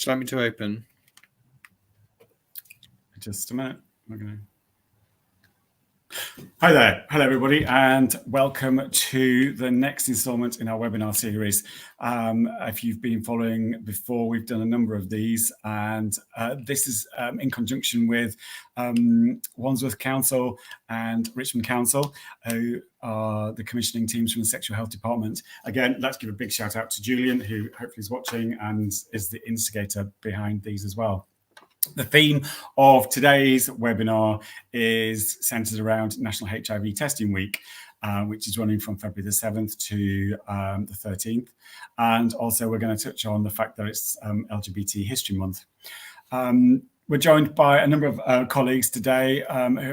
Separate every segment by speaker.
Speaker 1: Would you like me to open?
Speaker 2: Just a minute. Hi there. Hello, everybody, and welcome to the next instalment in our webinar series. If you've been following before, we've done a number of these, and this is in conjunction with Wandsworth Council and Richmond Council, who are the commissioning teams from the Sexual Health Department. Again, let's give a big shout out to Julian, who hopefully is watching and is the instigator behind these as well. The theme of today's webinar is centered around National HIV Testing Week, which is running from February the 7th to the 13th. And also we're going to touch on the fact that it's LGBT History Month. We're joined by a number of colleagues today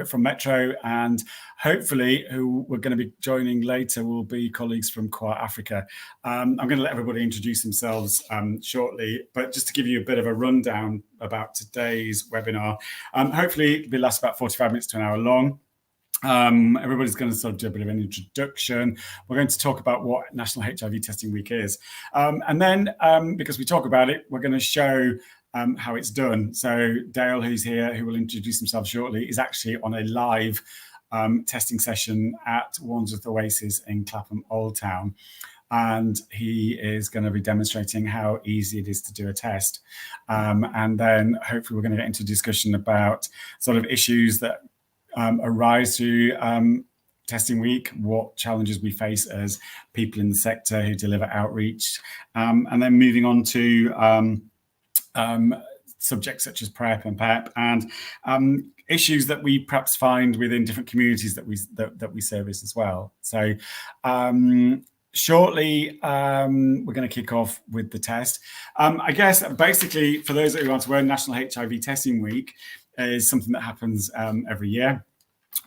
Speaker 2: from Metro, and hopefully who we're going to be joining later will be colleagues from Choir Africa. I'm going to let everybody introduce themselves shortly, but just to give you a bit of a rundown about today's webinar, hopefully it'll last about 45 minutes to an hour long. Everybody's going to sort of do a bit of an introduction. We're going to talk about what National HIV Testing Week is. And then, because we talk about it, we're going to show how it's done. So Dale, who's here, who will introduce himself shortly, is actually on a live testing session at Wandsworth Oasis in Clapham Old Town. And he is going to be demonstrating how easy it is to do a test. And then hopefully we're going to get into a discussion about sort of issues that arise through testing week, what challenges we face as people in the sector who deliver outreach, and then moving on to subjects such as PrEP and PEP, and issues that we perhaps find within different communities that we service as well. So shortly, we're going to kick off with the test. I guess basically, for those who aren't aware, National HIV Testing Week is something that happens every year.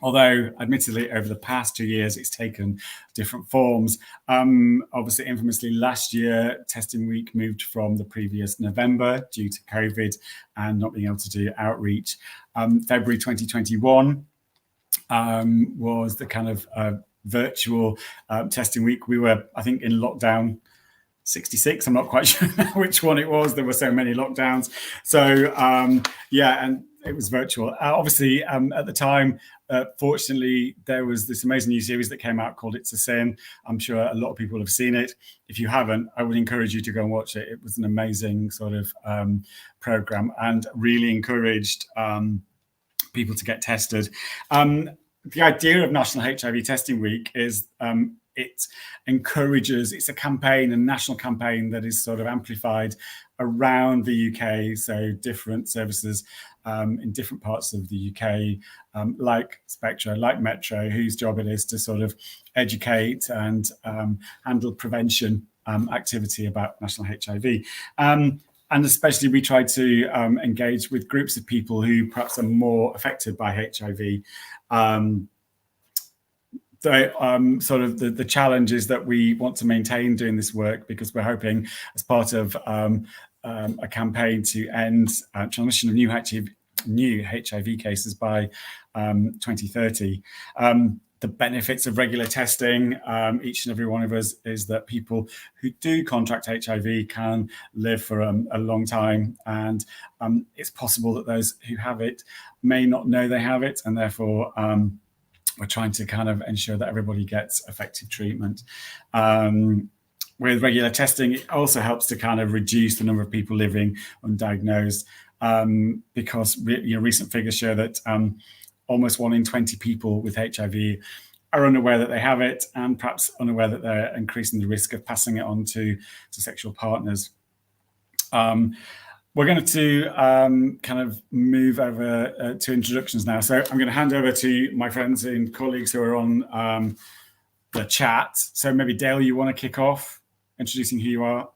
Speaker 2: Although, admittedly, over the past 2 years, it's taken different forms. Obviously, infamously, last year, Testing Week moved from the previous November due to COVID and not being able to do outreach. February 2021 was the kind of virtual testing week. We were, I think, in lockdown 66. I'm not quite sure which one it was. There were so many lockdowns. So, yeah, and it was virtual. Obviously, at the time, fortunately, there was this amazing new series that came out called It's a Sin. I'm sure a lot of people have seen it. If you haven't, I would encourage you to go and watch it. It was an amazing sort of program and really encouraged people to get tested. The idea of National HIV Testing Week is it encourages, it's a campaign, a national campaign that is sort of amplified around the UK. So different services in different parts of the UK, like Spectra, like Metro, whose job it is to sort of educate and handle prevention activity about national HIV. And especially we try to engage with groups of people who perhaps are more affected by HIV. Sort of the challenges that we want to maintain doing this work, because we're hoping as part of a campaign to end transmission of new HIV cases by 2030. The benefits of regular testing, each and every one of us, is that people who do contract HIV can live for a long time, and it's possible that those who have it may not know they have it, and therefore we're trying to kind of ensure that everybody gets effective treatment. With regular testing, it also helps to kind of reduce the number of people living undiagnosed, because recent figures show that almost 1 in 20 people with HIV are unaware that they have it, and perhaps unaware that they're increasing the risk of passing it on to sexual partners. We're going to kind of move over to introductions now. So I'm going to hand over to my friends and colleagues who are on the chat. So maybe Dale, you want to kick off introducing who you are?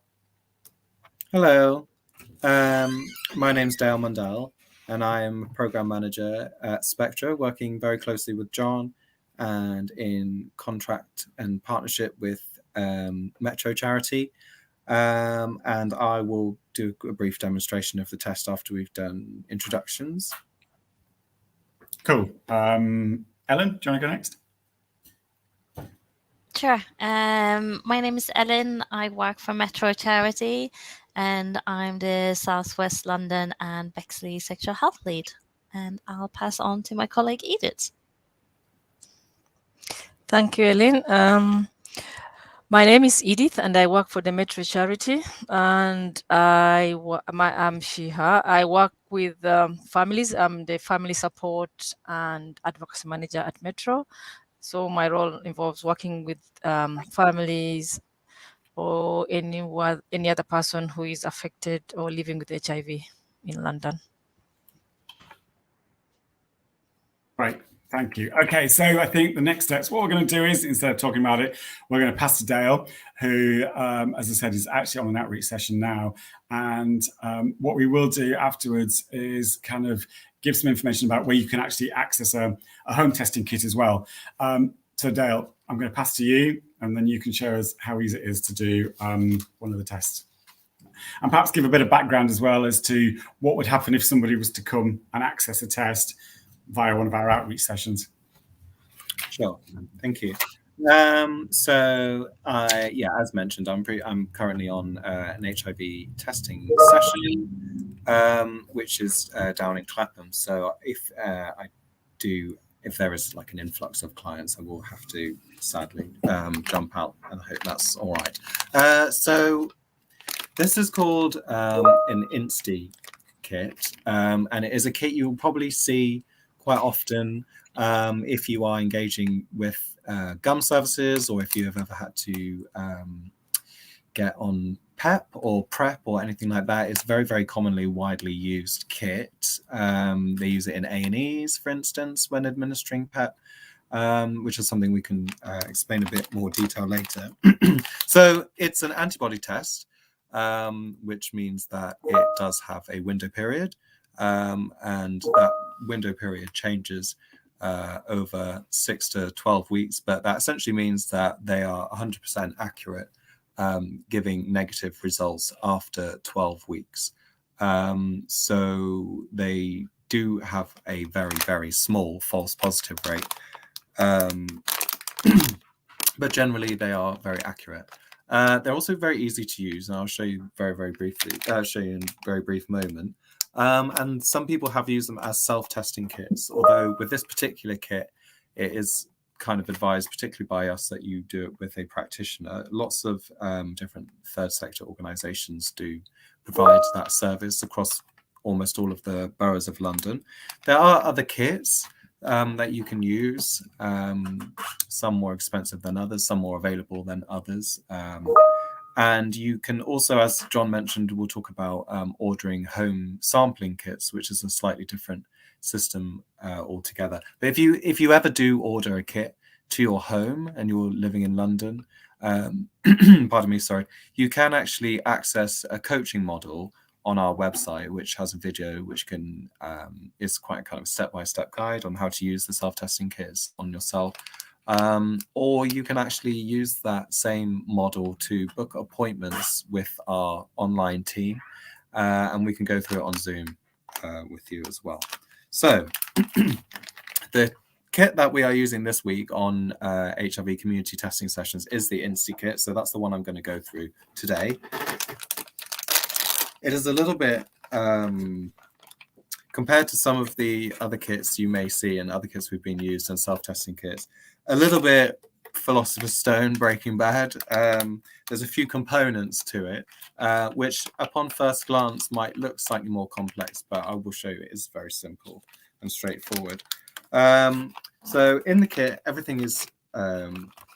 Speaker 1: Hello, my name's Dale Mundell, and I am Programme Manager at Spectra, working very closely with John and in contract and partnership with Metro Charity. And I will do a brief demonstration of the test after we've done introductions.
Speaker 2: Cool. Ellen, do you want to go next?
Speaker 3: Sure. My name is Ellen. I work for Metro Charity. and I'm the Southwest London and Bexley Sexual Health Lead. And I'll pass on to my colleague Edith.
Speaker 4: Thank you, Elaine. My name is Edith, and I work for the Metro Charity. And I'm Shiha. I work with families. I'm the family support and advocacy manager at Metro. So my role involves working with families or any other person who is affected or living with HIV in London.
Speaker 2: Right. Thank you. Okay, so I think the next steps, what we're going to do is, instead of talking about it, we're going to pass to Dale, who, as I said, is actually on an outreach session now. And what we will do afterwards is kind of give some information about where you can actually access a home testing kit as well. So Dale, I'm going to pass to you, and then you can show us how easy it is to do one of the tests. And perhaps give a bit of background as well as to what would happen if somebody was to come and access a test via one of our outreach sessions.
Speaker 1: Sure, thank you. So as mentioned, I'm currently on an HIV testing session, which is down in Clapham. So if there is like an influx of clients, I will have to sadly jump out, and I hope that's all right. So this is called an Insti kit, and it is a kit you'll probably see quite often if you are engaging with gum services, or if you have ever had to get on PEP or PrEP or anything like that. It's very, very commonly widely used kit. They use it in A&Es, for instance, when administering PEP, which is something we can explain a bit more detail later. So it's an antibody test, which means that it does have a window period, and that window period changes over 6 to 12 weeks, but that essentially means that they are 100% accurate, giving negative results after 12 weeks. So they do have a very, very small false positive rate, but generally they are very accurate. They're also very easy to use, and I'll show you very, very briefly. Show you in a very brief moment. And some people have used them as self-testing kits, although with this particular kit, it is kind of advised, particularly by us, that you do it with a practitioner. Lots of different third sector organisations do provide that service across almost all of the boroughs of London. There are other kits that you can use, some more expensive than others, some more available than others. And you can also, as John mentioned, we'll talk about ordering home sampling kits, which is a slightly different system altogether. But if you ever do order a kit to your home and you're living in London, pardon me, sorry, you can actually access a coaching model on our website, which has a video which can is quite a kind of step-by-step guide on how to use the self-testing kits on yourself. Or you can actually use that same model to book appointments with our online team, and we can go through it on Zoom with you as well. So the kit that we are using this week on HIV community testing sessions is the Insti kit. So that's the one I'm going to go through today. It is a little bit, compared to some of the other kits you may see and other kits we've been used and self-testing kits, a little bit Philosopher's Stone, Breaking Bad. There's a few components to it, which upon first glance might look slightly more complex, but I will show you it is very simple and straightforward. So in the kit, everything is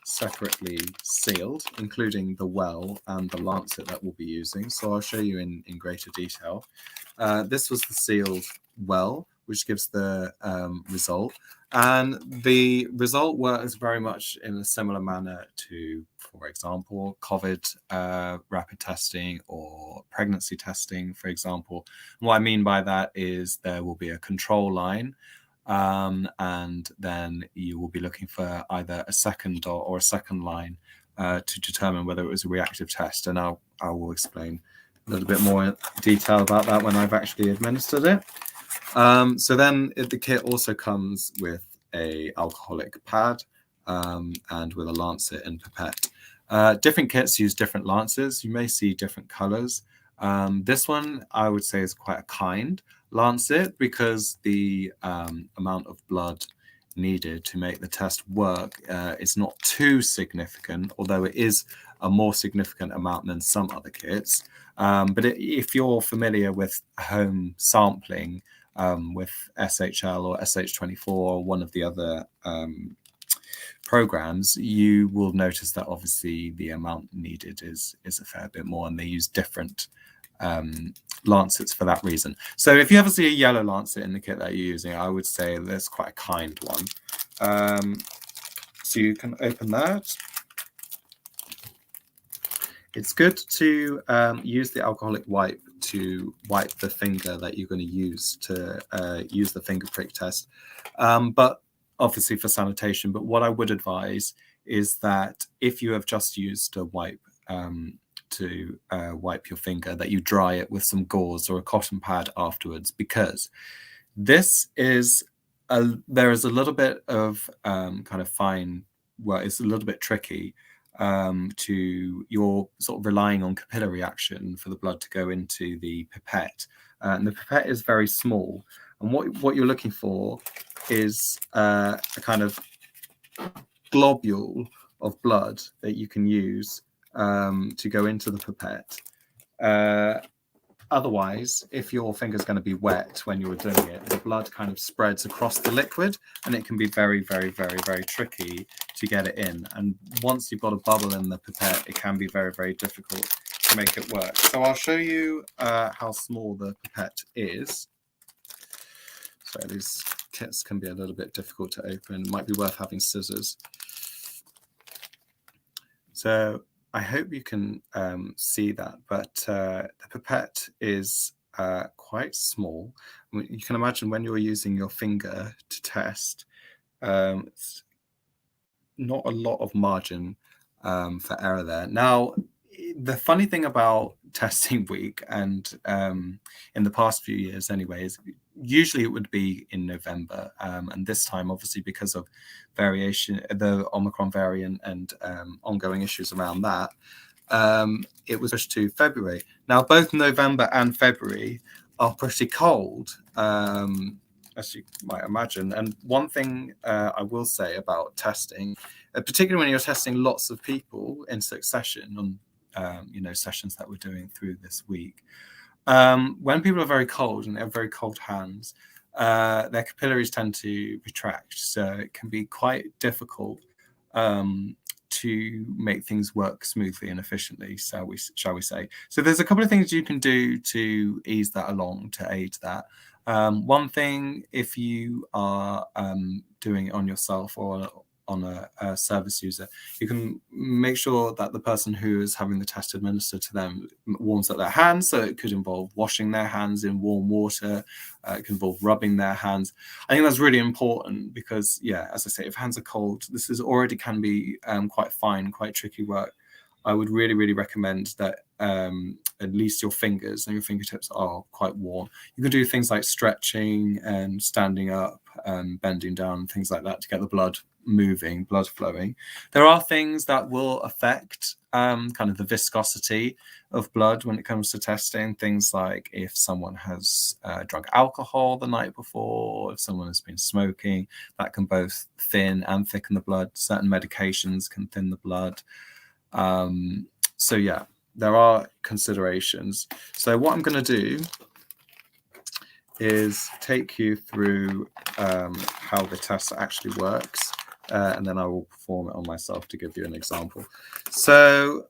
Speaker 1: separately sealed, including the well and the lancet that we'll be using. So I'll show you in greater detail. This was the sealed well, which gives the result. And the result works very much in a similar manner to, for example, COVID rapid testing or pregnancy testing, for example. And what I mean by that is there will be a control line, and then you will be looking for either a second or a second line to determine whether it was a reactive test. And I will explain a little bit more detail about that when I've actually administered it. So then the kit also comes with a alcoholic pad and with a lancet and pipette. Different kits use different lancets. You may see different colors. This one I would say is quite a kind lancet because the amount of blood needed to make the test work is not too significant, although it is a more significant amount than some other kits. But if you're familiar with home sampling with SHL or SH24 or one of the other programs, you will notice that obviously the amount needed is a fair bit more, and they use different lancets for that reason. So if you ever see a yellow lancet in the kit that you're using, I would say that's quite a kind one. So you can open that. It's good to use the alcoholic wipe to wipe the finger that you're going to use the finger prick test, but obviously for sanitation. But what I would advise is that if you have just used a wipe to wipe your finger, that you dry it with some gauze or a cotton pad afterwards, because this is there is a little bit of kind of fine, well, it's a little bit tricky to you're sort of relying on capillary action for the blood to go into the pipette, and the pipette is very small, and what you're looking for is a kind of globule of blood that you can use to go into the pipette. Otherwise, if your finger's going to be wet when you're doing it, the blood kind of spreads across the liquid, and it can be very, very, very, very tricky to get it in. And once you've got a bubble in the pipette, it can be very, very difficult to make it work. So I'll show you how small the pipette is. So these kits can be a little bit difficult to open. It might be worth having scissors. So I hope you can see that, but the pipette is quite small. I mean, you can imagine when you're using your finger to test, it's not a lot of margin for error there. Now, the funny thing about testing week, and in the past few years anyways, usually it would be in November, and this time obviously because of variation, the Omicron variant and ongoing issues around that, it was pushed to February. Now both November and February are pretty cold, as you might imagine. And one thing I will say about testing, particularly when you're testing lots of people in succession on sessions that we're doing through this week, when people are very cold and they have very cold hands, their capillaries tend to retract, so it can be quite difficult to make things work smoothly and efficiently, shall we say. So there's a couple of things you can do to ease that along, to aid that. One thing, if you are doing it on yourself or on a service user, you can make sure that the person who is having the test administered to them warms up their hands. So it could involve washing their hands in warm water. It can involve rubbing their hands. I think that's really important because, yeah, as I say, if hands are cold, this is already can be quite fine, quite tricky work. I would really, really recommend that at least your fingers and your fingertips are quite warm. You can do things like stretching and standing up, bending down, things like that to get the blood moving, blood flowing. There are things that will affect kind of the viscosity of blood when it comes to testing. Things like if someone has drunk alcohol the night before, if someone has been smoking, that can both thin and thicken the blood. Certain medications can thin the blood. So yeah, there are considerations. So what I'm going to do is take you through how the test actually works, and then I will perform it on myself to give you an example. So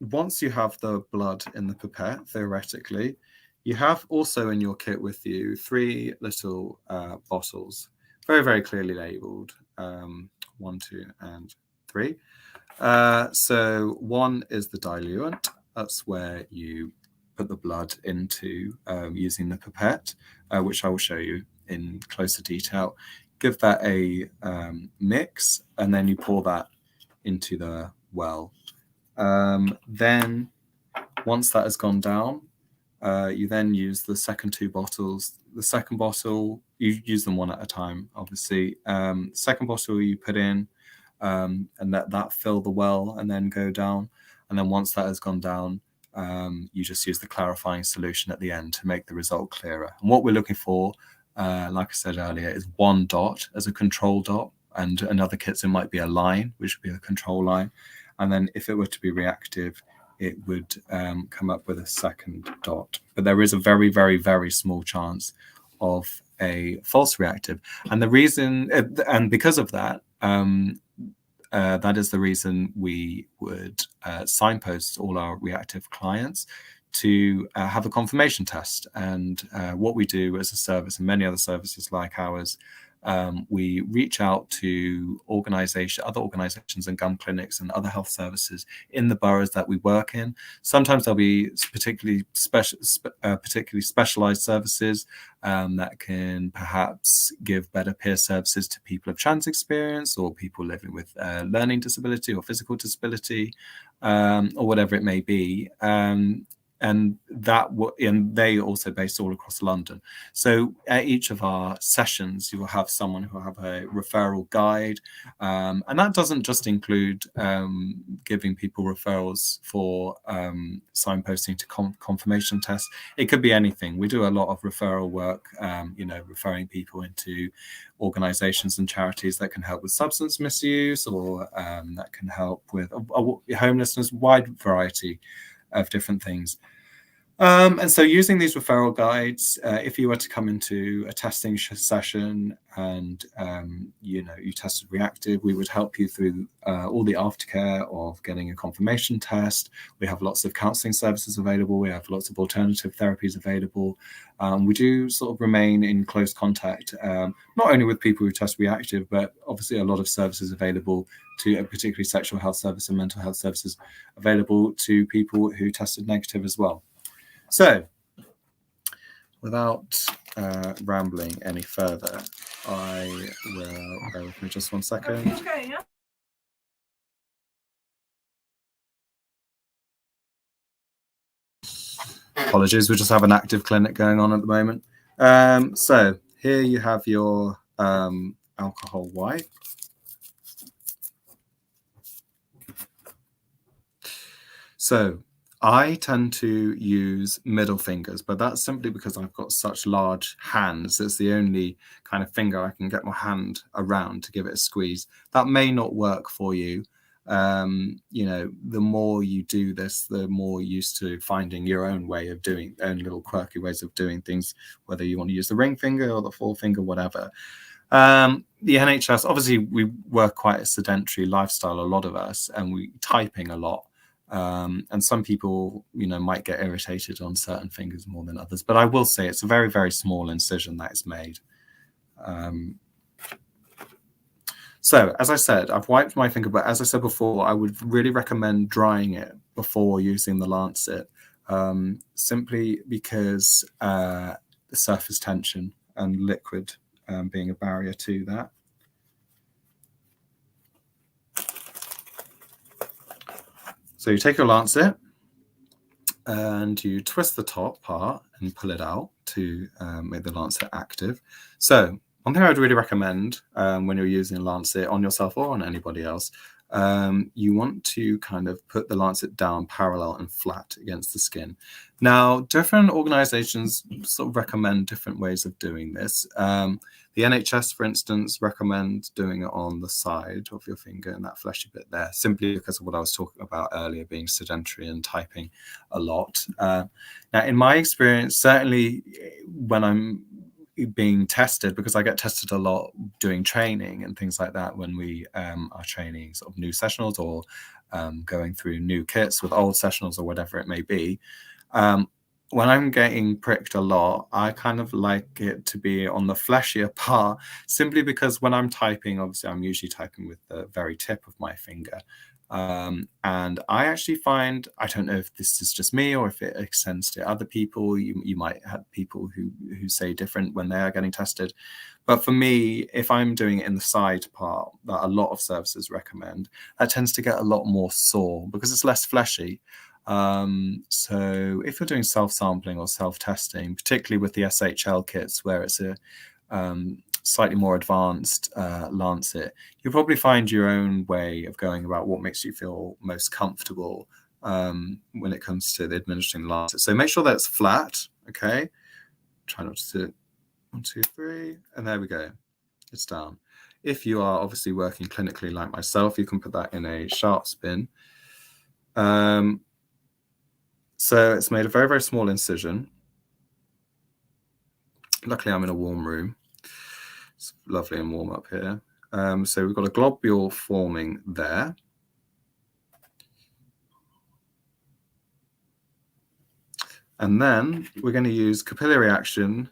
Speaker 1: once you have the blood in the pipette, theoretically, you have also in your kit with you 3 little bottles, very, very clearly labeled, 1, 2, and 3. So 1 is the diluent. That's where you put the blood into using the pipette, which I will show you in closer detail. Give that a mix, and then you pour that into the well. Then once that has gone down, you then use the second 2 bottles. The second bottle, you use them one at a time, obviously. Second bottle you put in, and let that fill the well and then go down. And then once that has gone down, you just use the clarifying solution at the end to make the result clearer. And what we're looking for, like I said earlier, is one dot as a control dot, and in other kits it might be a line, which would be a control line. And then if it were to be reactive, it would come up with a second dot. But there is a very, very, very small chance of a false reactive. And the reason, and because of that, that is the reason we would signpost all our reactive clients to have a confirmation test. And what we do as a service, and many other services like ours, we reach out to other organizations and gum clinics and other health services in the boroughs that we work in. Sometimes there'll be particularly specialized services that can perhaps give better peer services to people of trans experience or people living with learning disability or physical disability, or whatever it may be. And they also based all across London. So at each of our sessions, you will have someone who will have a referral guide, and that doesn't just include giving people referrals for signposting to confirmation tests. It could be anything. We do a lot of referral work, referring people into organizations and charities that can help with substance misuse, or that can help with homelessness, wide variety of different things. And so using these referral guides, if you were to come into a testing session and you tested reactive, we would help you through all the aftercare of getting a confirmation test. We have lots of counselling services available. We have lots of alternative therapies available. We do sort of remain in close contact, not only with people who test reactive, but obviously a lot of services available to particularly sexual health service and mental health services available to people who tested negative as well. So, without rambling any further, I will, bear with me just 1 second.
Speaker 4: Okay, yeah.
Speaker 1: Apologies, we just have an active clinic going on at the moment. So, here you have your alcohol wipe. So, I tend to use middle fingers, but that's simply because I've got such large hands. It's the only kind of finger I can get my hand around to give it a squeeze. That may not work for you. The more you do this, the more used to finding your own way of doing, own little quirky ways of doing things, whether you want to use the ring finger or the forefinger, whatever. The NHS, obviously, we work quite a sedentary lifestyle, a lot of us, and we typing a lot. And some people, might get irritated on certain fingers more than others. But I will say it's a very, very small incision that is made. So, as I said, I've wiped my finger, but as I said before, I would really recommend drying it before using the lancet, simply because the surface tension and liquid being a barrier to that. So you take your lancet and you twist the top part and pull it out to make the lancet active. So one thing I would really recommend when you're using a lancet on yourself or on anybody else, you want to kind of put the lancet down parallel and flat against the skin. Now, different organizations sort of recommend different ways of doing this. The NHS, for instance, recommend doing it on the side of your finger and that fleshy bit there, simply because of what I was talking about earlier, being sedentary and typing a lot. Now, in my experience, certainly when I'm being tested, because I get tested a lot doing training and things like that when we are training sort of new sessionals or going through new kits with old sessionals or whatever it may be. When I'm getting pricked a lot, I kind of like it to be on the fleshier part, simply because when I'm typing, obviously I'm usually typing with the very tip of my finger. And I actually find, I don't know if this is just me or if it extends to other people, you might have people who say different when they are getting tested. But for me, if I'm doing it in the side part that a lot of services recommend, that tends to get a lot more sore because it's less fleshy. So if you're doing self-sampling or self-testing, particularly with the SHL kits where it's a slightly more advanced lancet, you'll probably find your own way of going about what makes you feel most comfortable when it comes to the administering last. So make sure that's flat, okay? Try not to do 1, 2, 3, and there we go. It's down. If you are obviously working clinically like myself, you can put that in a sharp spin. So it's made a very, very small incision. Luckily, I'm in a warm room. It's lovely and warm up here. So we've got a globule forming there. And then we're going to use capillary action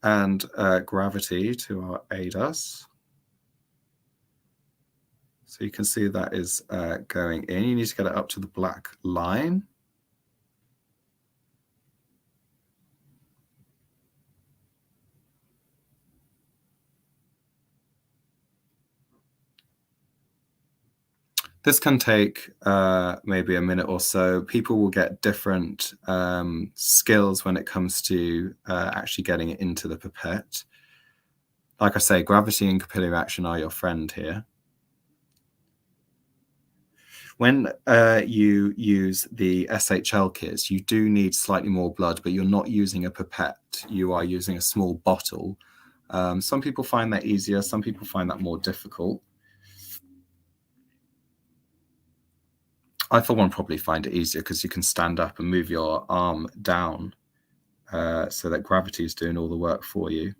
Speaker 1: and gravity to aid us. So you can see that is going in. You need to get it up to the black line. This can take maybe a minute or so. People will get different skills when it comes to actually getting it into the pipette. Like I say, gravity and capillary action are your friend here. When you use the SHL kits, you do need slightly more blood, but you're not using a pipette. You are using a small bottle. Some people find that easier. Some people find that more difficult. I, for one, probably find it easier because you can stand up and move your arm down so that gravity is doing all the work for you.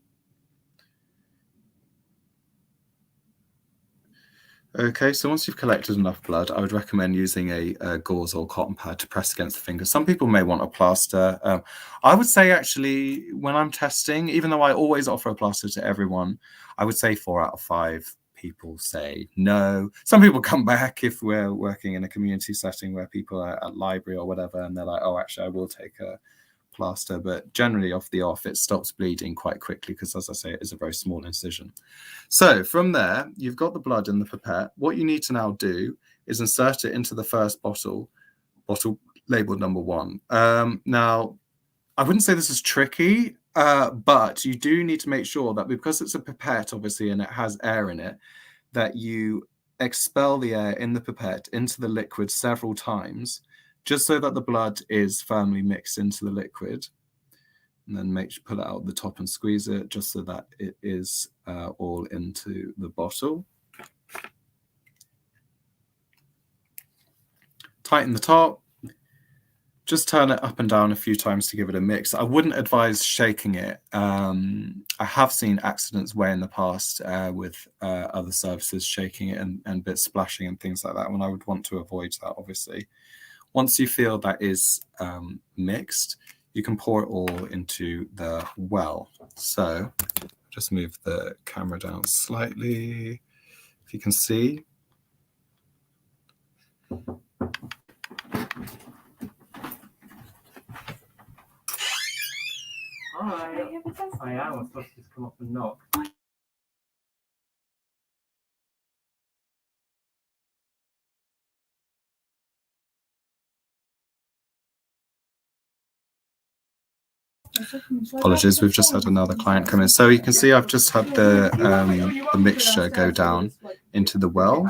Speaker 1: Okay, so once you've collected enough blood, I would recommend using a gauze or cotton pad to press against the fingers. Some people may want a plaster. I would say, actually, when I'm testing, even though I always offer a plaster to everyone, I would say 4 out of 5 people say no. Some people come back if we're working in a community setting where people are at library or whatever, and they're like, oh, actually, I will take a plaster. But generally, off the off, it stops bleeding quite quickly because, as I say, it is a very small incision. So from there, you've got the blood in the pipette. What you need to now do is insert it into the first bottle labeled number 1. Now, I wouldn't say this is tricky, but you do need to make sure that because it's a pipette, obviously, and it has air in it, that you expel the air in the pipette into the liquid several times, just so that the blood is firmly mixed into the liquid. And then pull it out the top and squeeze it, just so that it is all into the bottle. Tighten the top. Just turn it up and down a few times to give it a mix. I wouldn't advise shaking it. I have seen accidents where in the past with other services shaking it and bits splashing and things like that, when I would want to avoid that, obviously. Once you feel that is mixed, you can pour it all into the well. So just move the camera down slightly, if you can see. Hi. I am. I'm supposed to just come up and knock. Apologies, we've just had another client come in. So you can see I've just had the mixture go down into the well.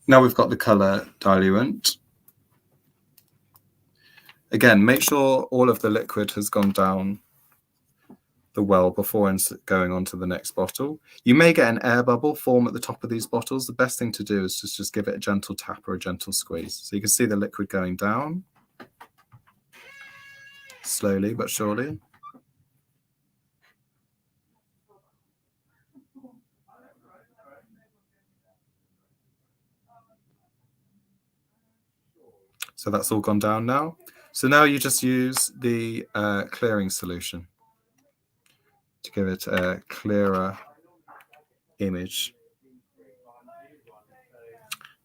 Speaker 1: Now we've got the colour diluent. Again, make sure all of the liquid has gone down the well before going on to the next bottle. You may get an air bubble form at the top of these bottles. The best thing to do is just give it a gentle tap or a gentle squeeze. So you can see the liquid going down, slowly but surely. So that's all gone down now. So now you just use the clearing solution to give it a clearer image.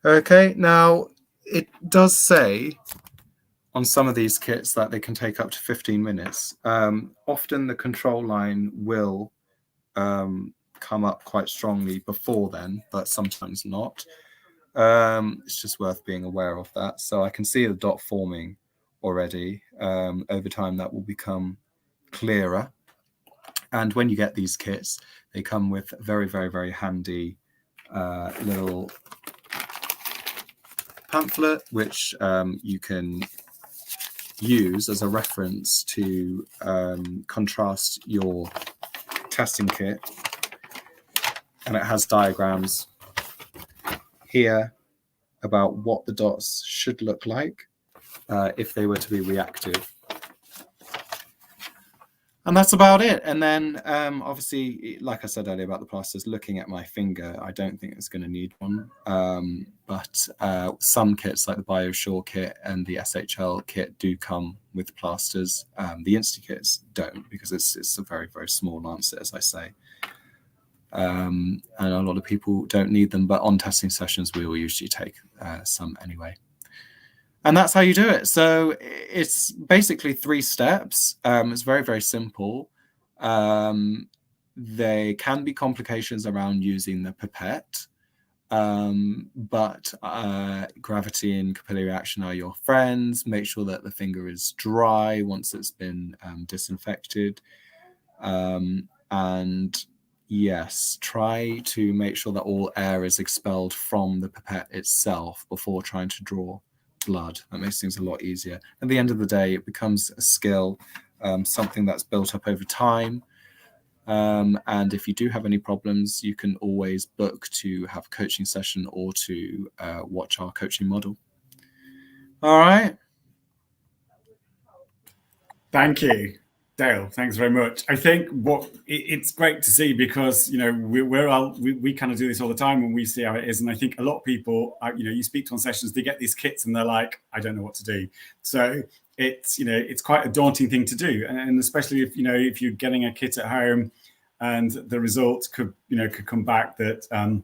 Speaker 1: Okay, now it does say on some of these kits that they can take up to 15 minutes. Often the control line will come up quite strongly before then, but sometimes not. It's just worth being aware of that. So I can see the dot forming already. Over time that will become clearer. And when you get these kits, they come with very, very, very handy little pamphlet, which you can use as a reference to contrast your testing kit. And it has diagrams here about what the dots should look like if they were to be reactive. And that's about it. And then obviously, like I said earlier about the plasters, looking at my finger, I don't think it's going to need one. But some kits like the BioSure kit and the SHL kit do come with plasters. The Insta kits don't, because it's a very, very small lancet, as I say. And a lot of people don't need them, but on testing sessions, we will usually take some anyway. And that's how you do it. So it's basically 3 steps. It's very, very simple. There can be complications around using the pipette, but gravity and capillary action are your friends. Make sure that the finger is dry once it's been disinfected. And yes, try to make sure that all air is expelled from the pipette itself before trying to draw blood. That makes things a lot easier. At the end of the day, it becomes a skill, something that's built up over time. And if you do have any problems, you can always book to have a coaching session or to watch our coaching model. All right.
Speaker 2: Thank you, Dale. Thanks very much. I think it's great to see, because we kind of do this all the time and we see how it is. And I think a lot of people, you speak to on sessions, they get these kits and they're like, I don't know what to do. So it's quite a daunting thing to do, and especially if if you're getting a kit at home and the results could come back that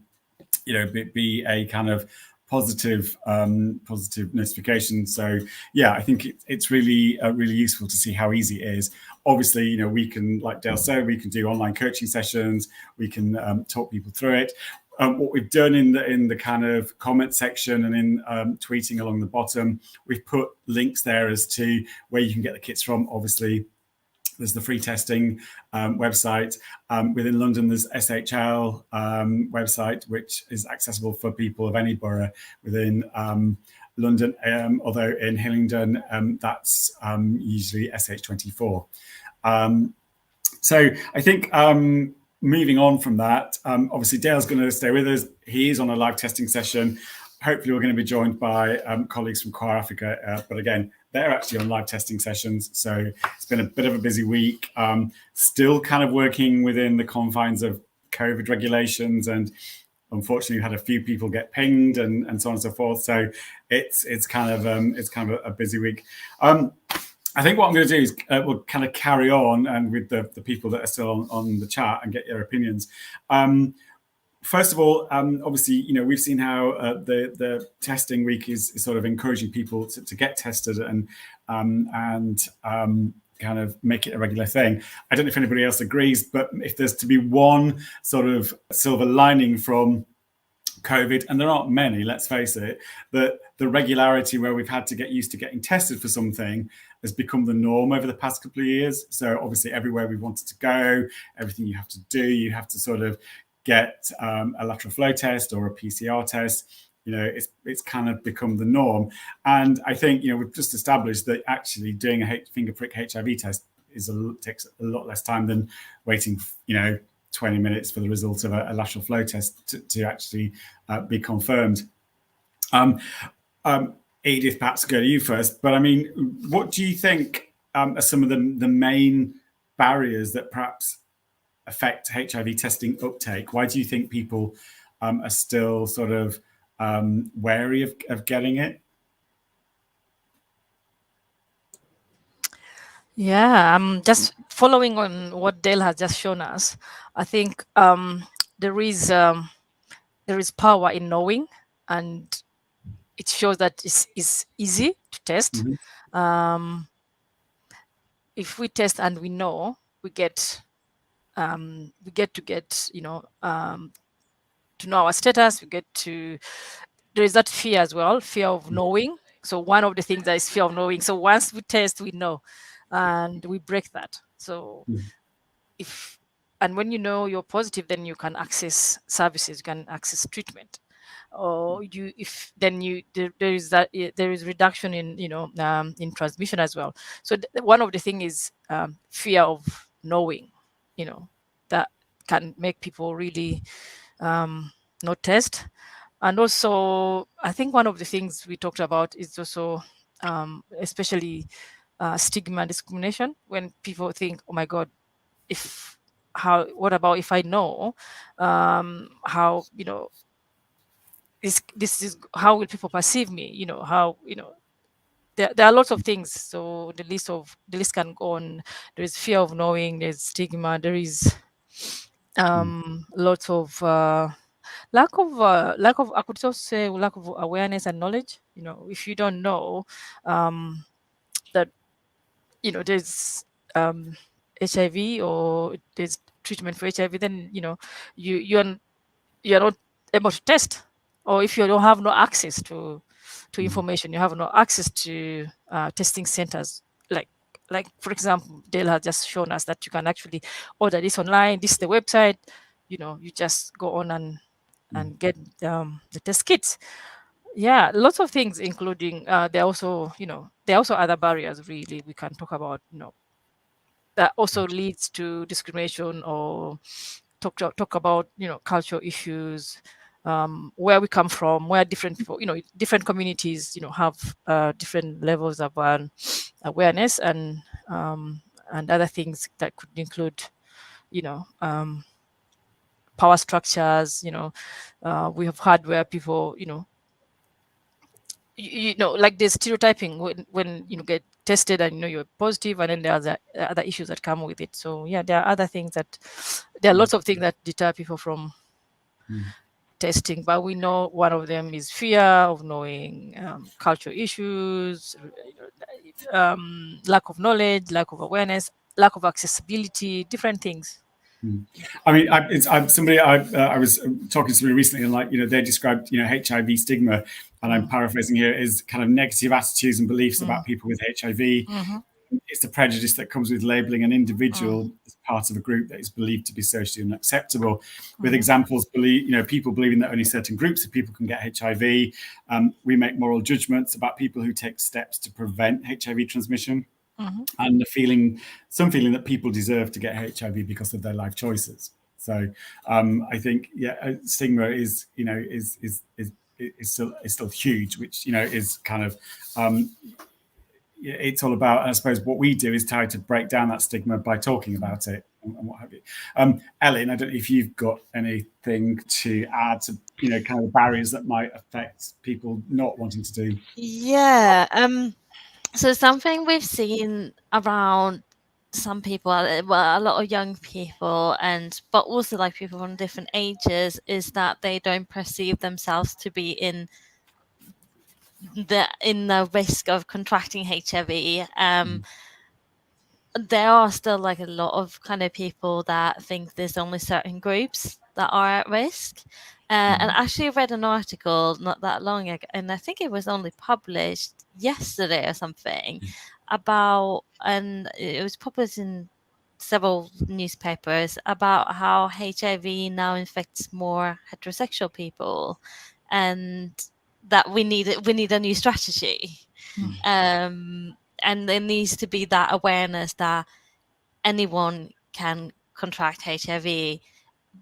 Speaker 2: be a kind of positive notification. So yeah, I think it's really useful to see how easy it is. Obviously, we can, like Dale said, we can do online coaching sessions. We can talk people through it. What we've done in the kind of comment section and in tweeting along the bottom, we've put links there as to where you can get the kits from. Obviously, there's the free testing website. Within London, there's SHL website, which is accessible for people of any borough within London, although in Hillingdon, that's usually SH24. So I think moving on from that, obviously Dale's going to stay with us. He is on a live testing session. Hopefully we're going to be joined by colleagues from Choir Africa, but again, they're actually on live testing sessions. So it's been a bit of a busy week, still kind of working within the confines of COVID regulations, and unfortunately had a few people get pinged and so on and so forth. So it's kind of a busy week. I think what I'm going to do is we'll kind of carry on and with the people that are still on the chat and get your opinions. First of all, obviously, we've seen how the testing week is sort of encouraging people to get tested and kind of make it a regular thing. I don't know if anybody else agrees, but if there's to be one sort of silver lining from COVID, and there aren't many, let's face it, that the regularity where we've had to get used to getting tested for something has become the norm over the past couple of years. So obviously everywhere we wanted to go, everything you have to do, you have to sort of get a lateral flow test or a PCR test. It's kind of become the norm. And I think, we've just established that actually doing a finger prick HIV test takes a lot less time than waiting, 20 minutes for the result of a lateral flow test to actually be confirmed. Edith, perhaps go to you first. But I mean, what do you think are some of the main barriers that perhaps affect HIV testing uptake? Why do you think people are still sort of wary of getting it?
Speaker 4: Yeah, just following on what Dale has just shown us, I think there is power in knowing, and it shows that it's easy to test. Mm-hmm. If we test and we know, we get to know our status. There is that fear as well, fear of knowing. So one of the things that is fear of knowing. So once we test, we know, and we break that. So and when you know you're positive, then you can access services, you can access treatment, or there is that there is reduction in in transmission as well. So one of the thing is fear of knowing, that can make people really not test. And also, I think one of the things we talked about is also especially stigma and discrimination, when people think, oh my God, what about if I know, how, this is, how will people perceive me? How, there are lots of things. So the list can go on. There is fear of knowing, there's stigma, there is lots of I could also say lack of awareness and knowledge. If you don't know that there's HIV, or there's treatment for HIV, then you're not able to test. Or if you don't have no access to information, you have no access to testing centers, like for example, Dale has just shown us that you can actually order this online. This is the website. You just go on and get the test kits. Yeah, lots of things, including there are also other barriers, really, we can talk about, that also leads to discrimination, or talk about cultural issues, where we come from, where different people, different communities, have different levels of awareness, and other things that could include power structures. We have had where people, like the stereotyping, when get tested and you're positive, and then there are the other issues that come with it. So yeah, there are lots of things that deter people from testing, but we know one of them is fear of knowing, cultural issues, lack of knowledge, lack of awareness, lack of accessibility, different things.
Speaker 2: I mean, I was talking to somebody recently, and they described HIV stigma, and I'm paraphrasing here, is kind of negative attitudes and beliefs about people with HIV. It's the prejudice that comes with labeling an individual as part of a group that is believed to be socially unacceptable, with examples people believing that only certain groups of people can get HIV. We make moral judgments about people who take steps to prevent HIV transmission. And some feeling that people deserve to get HIV because of their life choices. So I think stigma is still huge, which is kind of it's all about, I suppose, what we do is try to break down that stigma by talking about it and what have you. Ellen, I don't know if you've got anything to add to kind of barriers that might affect people not wanting to do.
Speaker 3: Yeah. So something we've seen around some people, well, a lot of young people, but also like people from different ages, is that they don't perceive themselves to be in the risk of contracting HIV. There are still like a lot of kind of people that think there's only certain groups that are at risk. And actually, I read an article not that long ago, and I think it was only published yesterday or something, and it was published in several newspapers, about how HIV now infects more heterosexual people, and that we need a new strategy. And there needs to be that awareness that anyone can contract HIV,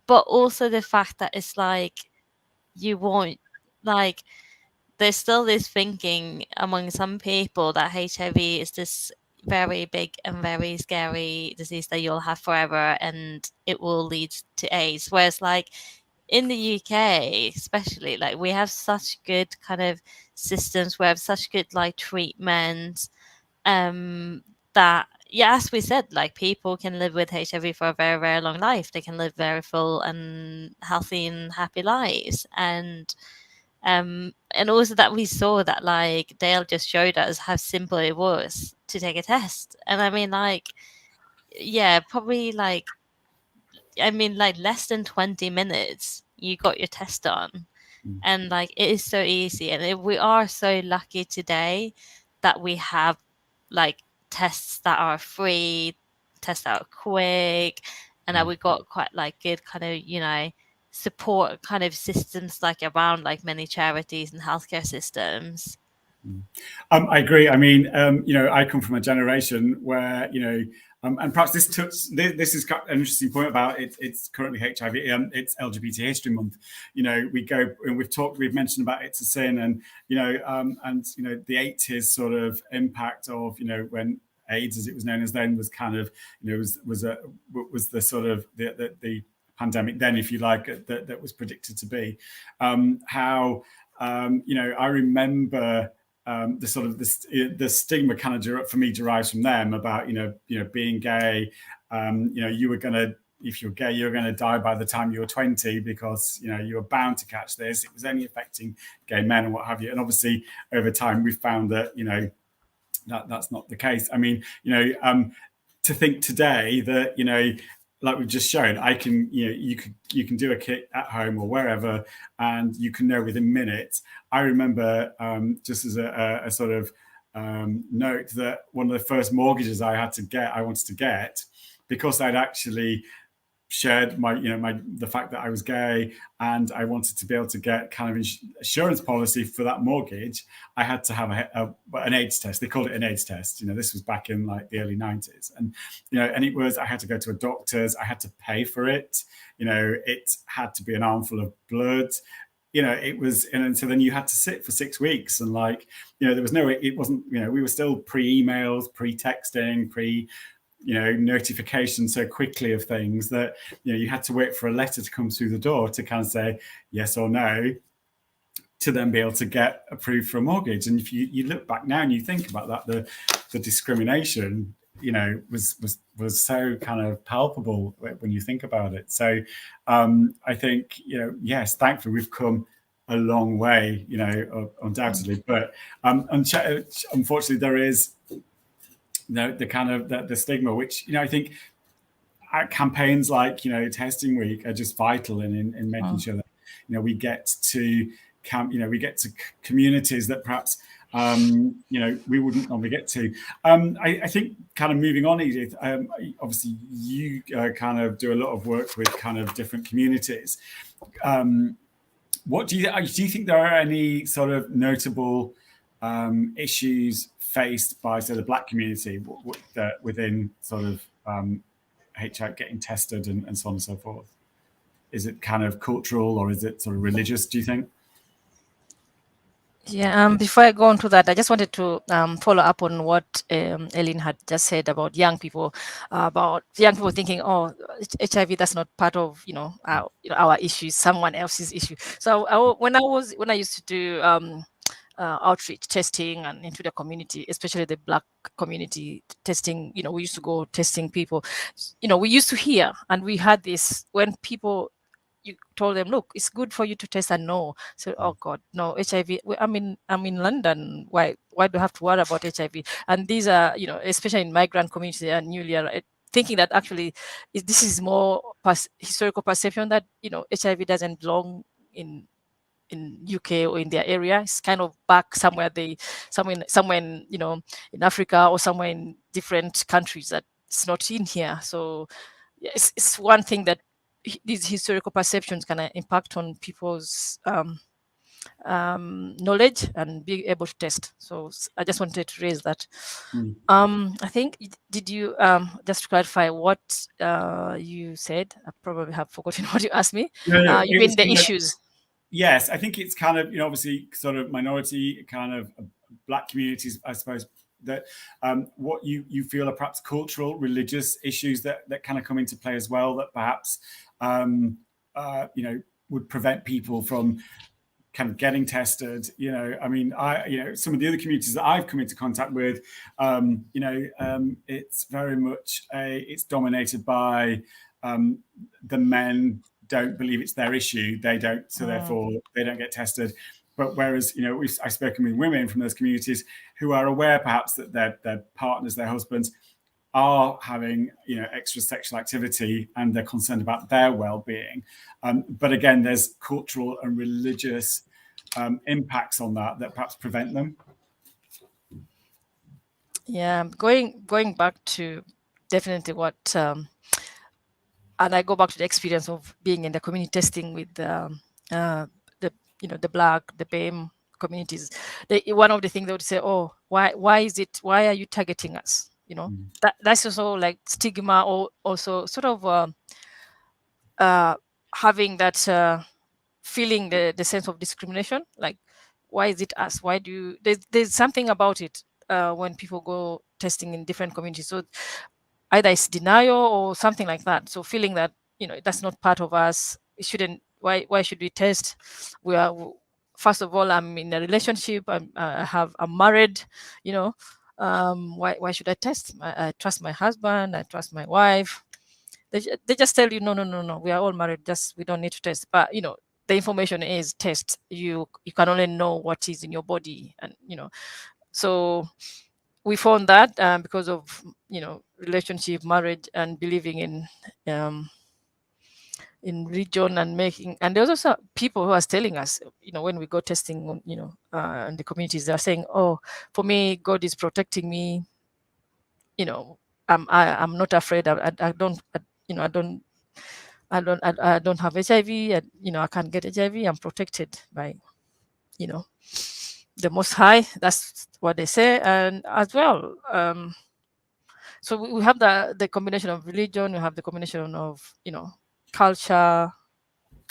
Speaker 3: but also the fact that it's like, you won't, like, there's still this thinking among some people that HIV is this very big and very scary disease that you'll have forever and it will lead to AIDS. Whereas like in the UK, especially, like we have such good kind of systems, we have such good like treatment, that, yeah, as we said, like people can live with HIV for a very, very long life. They can live very full and healthy and happy lives. And also that we saw that, like, Dale just showed us how simple it was to take a test. And I mean, like, yeah, probably like, less than 20 minutes, you got your test done. And like, it is so easy. And we are so lucky today that we have like tests that are free, tests that are quick, and that we got quite like good kind of support kind of systems like around like many charities and healthcare systems.
Speaker 2: I agree. I mean, I come from a generation where, and perhaps this is an interesting point about it. It's currently HIV. It's LGBT History Month. We go and we've mentioned about It's a Sin, and the 80s sort of impact of when AIDS, as it was known as then, was kind of was the sort of the pandemic then, if you like, that was predicted to be. I remember. The sort of the stigma kind of for me derives from them about being gay. You were gonna, if you're gay, you're gonna die by the time you were 20 because you were bound to catch this. It was only affecting gay men and what have you. And obviously over time we've found that that's not the case. I mean, to think today that like we've just shown, I can, you can do a kit at home or wherever, and you can know within minutes. I remember, just as a sort of note, that one of the first mortgages I wanted to get, because I'd actually shared the fact that I was gay and I wanted to be able to get kind of insurance policy for that mortgage, I had to have an AIDS test. They called it an AIDS test. This was back in like the early 90s. And, and it was, I had to go to a doctor's, I had to pay for it. It had to be an armful of blood. It was, and so then you had to sit for 6 weeks, and there was it wasn't, we were still pre-emails, pre-texting, notification so quickly of things that you had to wait for a letter to come through the door to kind of say yes or no, to then be able to get approved for a mortgage. And if you look back now and you think about that, the discrimination was so kind of palpable when you think about it. So I think yes, thankfully we've come a long way, undoubtedly, but unfortunately there is the kind of the stigma, which I think campaigns like Testing Week are just vital in making sure that we get to communities that perhaps we wouldn't normally get to. I think kind of moving on, Edith, obviously you kind of do a lot of work with kind of different communities. What do you think there are any sort of notable issues faced by the Black community within sort of HIV getting tested and so on and so forth? Is it kind of cultural or is it sort of religious, do you think?
Speaker 4: Yeah, before I go on to that, I just wanted to follow up on what Ellen had just said about young people thinking, oh, HIV, that's not part of our issues, someone else's issue. So when I used to do outreach testing and into the community, especially the Black community testing, we used to go testing people. We used to hear, and we had this when people. You told them, look, it's good for you to test, and no. So, oh God, no, HIV. I'm in London. Why do I have to worry about HIV? And these are, especially in migrant community and newly thinking that actually this is more historical perception that HIV doesn't belong in UK or in their area. It's kind of back somewhere somewhere in in Africa or somewhere in different countries that it's not in here. So yeah, it's one thing that these historical perceptions can impact on people's knowledge and being able to test. So I just wanted to raise that. I think, did you just to clarify what you said? I probably have forgotten what you asked me.
Speaker 2: No,
Speaker 4: you mean the issues?
Speaker 2: Yes, I think it's kind of obviously sort of minority kind of Black communities, I suppose, that what you feel are perhaps cultural, religious issues that kind of come into play as well, that perhaps would prevent people from kind of getting tested. I mean, some of the other communities that I've come into contact with, it's very much it's dominated by the men don't believe it's their issue. They don't, so therefore they don't get tested. But whereas, I've spoken with women from those communities who are aware perhaps that their partners, their husbands are having, extra sexual activity and they're concerned about their well-being. But again, there's cultural and religious impacts on that perhaps prevent them. Yeah,
Speaker 4: going back to definitely what and I go back to the experience of being in the community testing with the the Black, the BAME communities. One of the things they would say, oh, why are you targeting us? That's also like stigma, or also sort of having that feeling the sense of discrimination, like, why is it us? Why do you, there's something about it when people go testing in different communities. So either it's denial or something like that. So feeling that, that's not part of us. It shouldn't. Why should we test? We are, first of all, I'm in a relationship. I'm married. Why should I test? I trust my husband. I trust my wife. They just tell you, no. We are all married. Just, we don't need to test. But the information is test. You can only know what is in your body, and so we found that because of relationship, marriage, and believing in religion, and there's also people who are telling us, when we go testing, in the communities, they're saying, oh, for me, God is protecting me. I'm not afraid. I don't I don't have HIV. I can't get HIV. I'm protected by the Most High. That's what they say. And as well, so we have the combination of religion. We have the combination of culture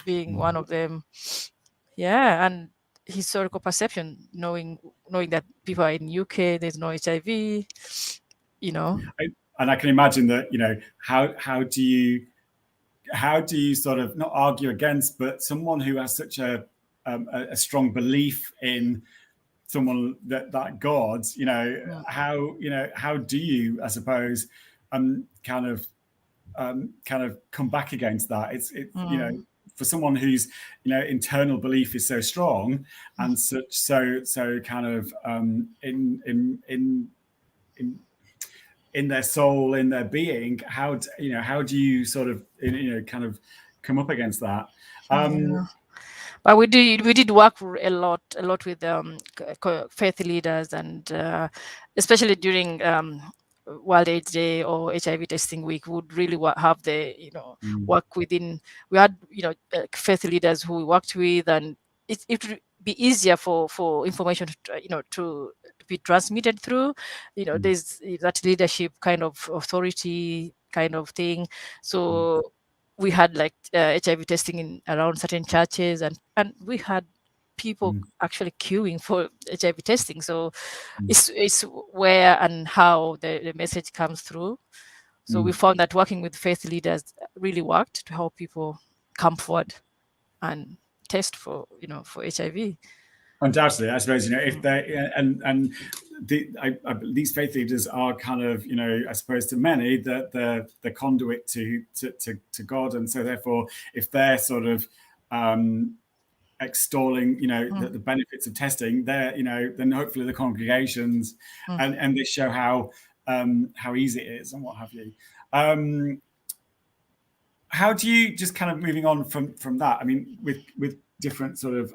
Speaker 4: being one of them. Yeah, and historical perception, knowing that people are in UK, there's no HIV.
Speaker 2: And I can imagine that, how do you sort of not argue against, but someone who has such a strong belief in someone that God, how do you, I suppose, kind of come back against that? It's for someone whose internal belief is so strong and such so kind of in their soul, in their being, how do you sort of kind of come up against that?
Speaker 4: But we did work a lot with faith leaders, and especially during World AIDS Day or HIV Testing Week, would really have the work within. We had faith leaders who we worked with, and it would be easier for information to be transmitted through. There's that leadership kind of authority kind of thing. So we had like HIV testing in around certain churches, and we had people actually queuing for HIV testing. So it's where and how the message comes through. So we found that working with faith leaders really worked to help people come forward and test for for HIV.
Speaker 2: Undoubtedly, I suppose if they and these faith leaders are kind of I suppose to many the conduit to God, and so therefore if they're sort of extolling the benefits of testing, they're then hopefully the congregations and they show how easy it is and what have you. How do you, just kind of moving on from that, I mean, with different sort of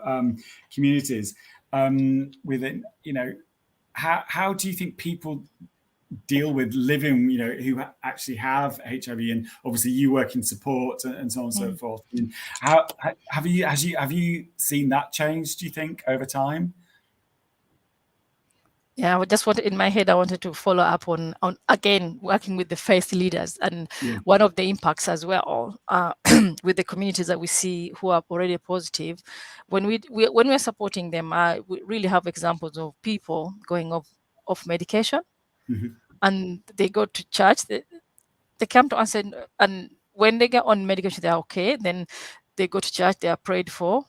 Speaker 2: communities within, how do you think people deal with living, who actually have HIV, and obviously you work in support and so on and so forth? I mean, how have you seen that change, do you think, over time?
Speaker 4: Yeah, in my head, I wanted to follow up on again working with the faith leaders, and one of the impacts as well with the communities that we see who are already positive. When we're supporting them, we really have examples of people going off medication, and they go to church. They come to us, and when they get on medication, they're okay. Then they go to church. They are prayed for.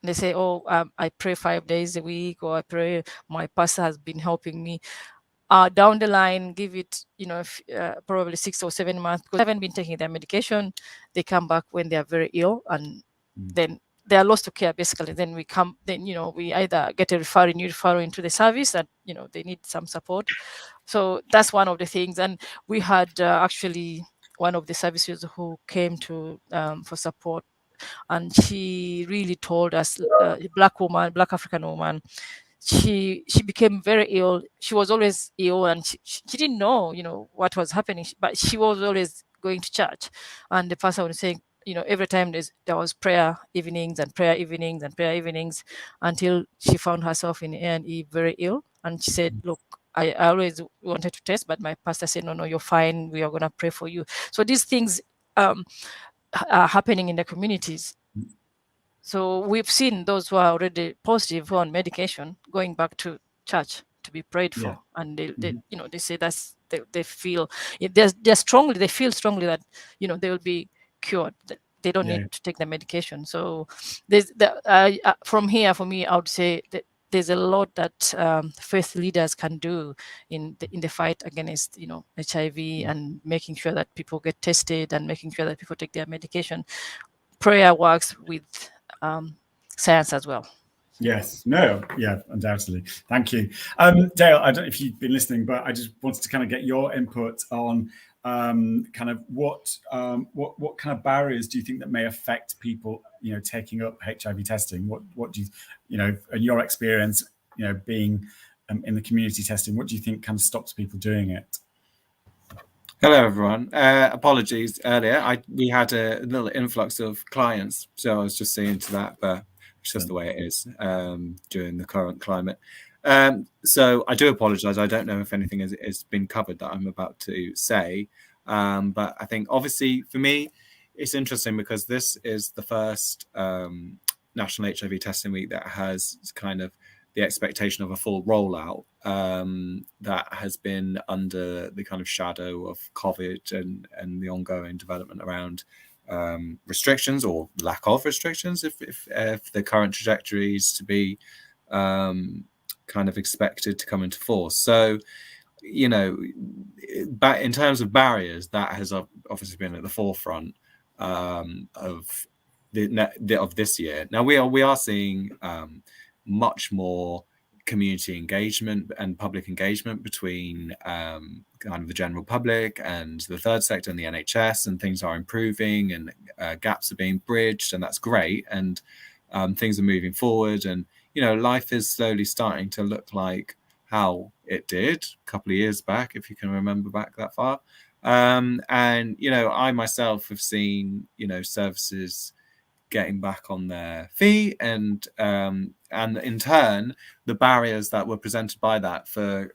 Speaker 4: They say, oh, I pray 5 days a week, or I pray, my pastor has been helping me. Down the line, give it, probably 6 or 7 months, because they haven't been taking their medication. They come back when they are very ill, and then they are lost to care, basically. Then we either get a new referral into the service that, they need some support. So that's one of the things. And we had actually one of the services who came to for support, and she really told us, Black African woman, she became very ill. She was always ill, and she didn't know what was happening, but she was always going to church. And the pastor was saying, every time there was prayer evenings and prayer evenings and prayer evenings, until she found herself in A&E very ill. And she said, look, I always wanted to test, but my pastor said, no, you're fine. We are going to pray for you. So these things are happening in the communities. So we've seen those who are already positive who are on medication going back to church to be prayed for, and they say they feel they feel strongly that they will be cured. They don't need to take the medication. So there's from here, for me, I would say that there's a lot that faith leaders can do in the fight against HIV, and making sure that people get tested and making sure that people take their medication. Prayer works with science as well.
Speaker 2: Yes, no, yeah, undoubtedly. Thank you. Dale, I don't know if you've been listening, but I just wanted to kind of get your input on kind of what kind of barriers do you think that may affect people, taking up HIV testing? What do you, in your experience, being in the community testing, what do you think kind of stops people doing it?
Speaker 1: Hello, everyone. Apologies earlier. We had a little influx of clients, so I was just seeing to that, but it's just the way it is during the current climate. So I do apologize. I don't know if anything has been covered that I'm about to say, but I think obviously for me, it's interesting because this is the first National HIV Testing Week that has kind of the expectation of a full rollout that has been under the kind of shadow of COVID and the ongoing development around restrictions or lack of restrictions, if the current trajectory is to be kind of expected to come into force. So, but in terms of barriers, that has obviously been at the forefront of this year. Now we are seeing much more community engagement and public engagement between kind of the general public and the third sector and the NHS, and things are improving and gaps are being bridged, and that's great, and things are moving forward, and life is slowly starting to look like how it did a couple of years back, if you can remember back that far. And I myself have seen services getting back on their feet, and in turn the barriers that were presented by that for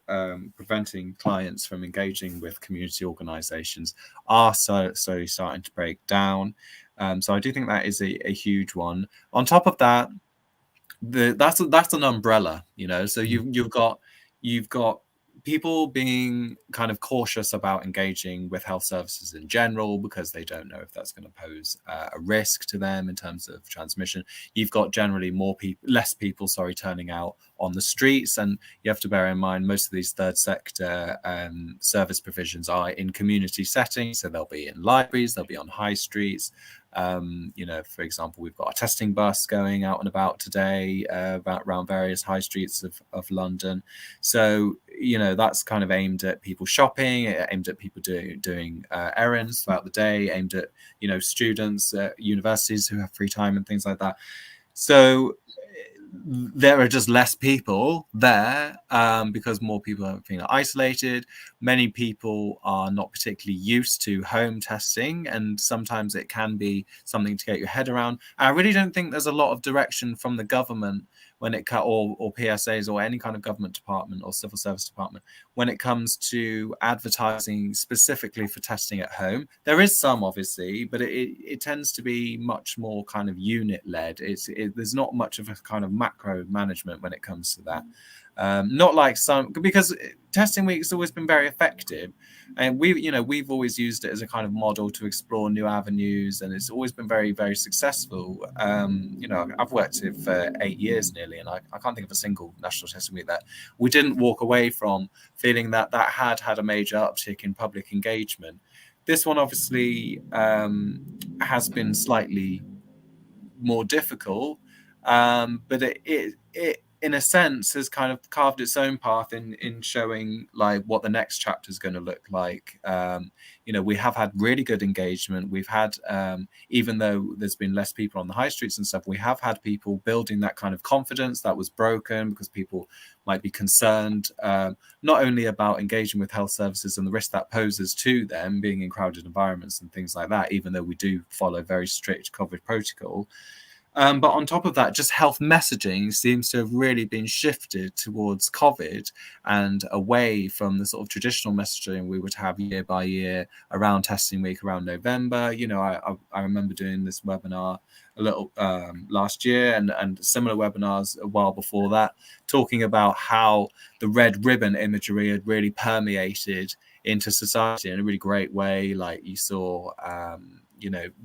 Speaker 1: preventing clients from engaging with community organizations are slowly starting to break down. So I do think that is a huge one. On top of that, that's an umbrella, so you've got people being kind of cautious about engaging with health services in general because they don't know if that's going to pose a risk to them in terms of transmission. You've got generally less people turning out on the streets, and you have to bear in mind most of these third sector service provisions are in community settings, so they'll be in libraries, they'll be on high streets. For example, we've got a testing bus going out and about today around various high streets of London. So, that's kind of aimed at people shopping, aimed at people doing errands throughout the day, aimed at, students at universities who have free time and things like that. So there are just less people there because more people are feeling isolated. Many people are not particularly used to home testing, and sometimes it can be something to get your head around. I really don't think there's a lot of direction from the government when it or PSAs or any kind of government department or civil service department when it comes to advertising specifically for testing at home. There is some, obviously, but it tends to be much more kind of unit led. There's not much of a kind of macro management when it comes to that. Not like some, because testing week has always been very effective, and we've always used it as a kind of model to explore new avenues, and it's always been very, very successful. I've worked here for 8 years nearly, and I can't think of a single national testing week that we didn't walk away from feeling that had a major uptick in public engagement. This one obviously has been slightly more difficult, but in a sense, has kind of carved its own path in showing like what the next chapter is going to look like. We have had really good engagement. We've had, even though there's been less people on the high streets and stuff, we have had people building that kind of confidence that was broken because people might be concerned not only about engaging with health services and the risk that poses to them being in crowded environments and things like that, even though we do follow very strict COVID protocol. But on top of that, just health messaging seems to have really been shifted towards COVID and away from the sort of traditional messaging we would have year by year around testing week, around November. I remember doing this webinar a little last year and similar webinars a while before that, talking about how the red ribbon imagery had really permeated into society in a really great way. Like you saw,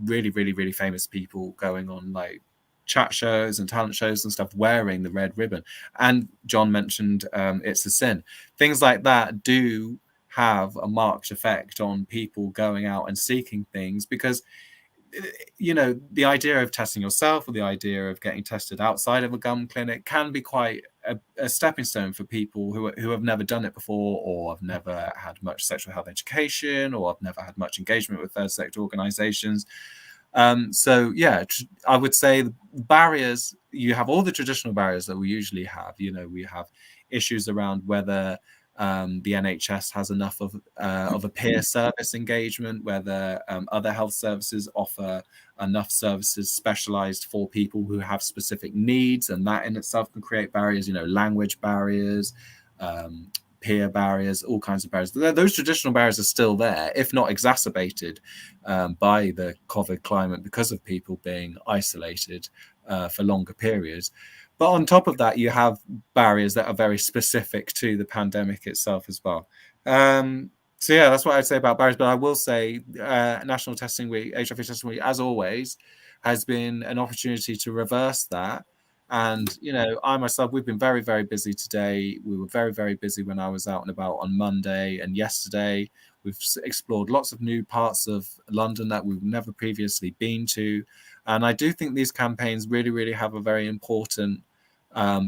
Speaker 1: really, really, really famous people going on like chat shows and talent shows and stuff wearing the red ribbon. And John mentioned It's a Sin. Things like that do have a marked effect on people going out and seeking things, because the idea of testing yourself or the idea of getting tested outside of a gum clinic can be quite a stepping stone for people who have never done it before, or have never had much sexual health education, or have never had much engagement with third sector organizations. I would say the barriers, you have all the traditional barriers that we usually have. We have issues around whether the NHS has enough of a peer service engagement, whether other health services offer enough services specialized for people who have specific needs, and that in itself can create barriers, language barriers, peer barriers, all kinds of barriers. Those traditional barriers are still there, if not exacerbated by the COVID climate because of people being isolated for longer periods. But on top of that, you have barriers that are very specific to the pandemic itself as well. That's what I'd say about barriers. But I will say National Testing Week, HIV Testing Week, as always, has been an opportunity to reverse that. And, I myself, we've been very, very busy today. We were very, very busy when I was out and about on Monday and yesterday. We've explored lots of new parts of London that we've never previously been to. And I do think these campaigns really, really have a very important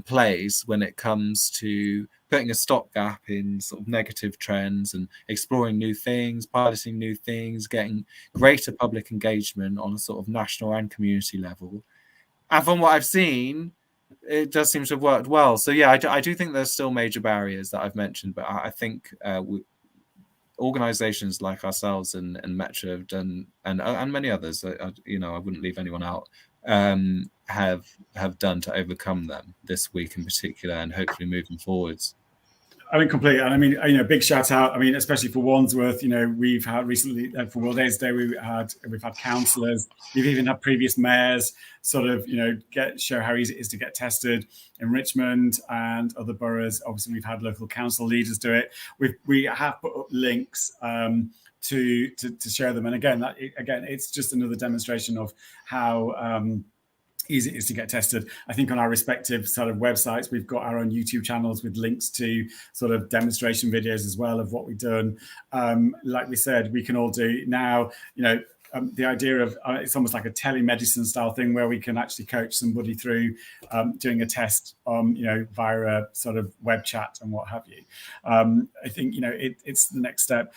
Speaker 1: place when it comes to putting a stopgap in sort of negative trends and exploring new things, piloting new things, getting greater public engagement on a sort of national and community level. And from what I've seen, it does seem to have worked well. So, I do think there's still major barriers that I've mentioned, but I think organizations like ourselves and Metro have done, and many others, I wouldn't leave anyone out, have done to overcome them this week in particular, and hopefully moving forwards.
Speaker 2: I mean, completely. And I mean, big shout out. I mean, especially for Wandsworth, we've had recently for World AIDS Day, we've had counsellors. We've even had previous mayors sort of, show how easy it is to get tested in Richmond and other boroughs. Obviously, we've had local council leaders do it. We have put up links to share them. And again, it's just another demonstration of how easy it is to get tested. I think on our respective sort of websites, we've got our own YouTube channels with links to sort of demonstration videos as well of what we've done. Like we said, we can all do now, the idea of it's almost like a telemedicine style thing where we can actually coach somebody through doing a test via a sort of web chat and what have you. I think it's the next step.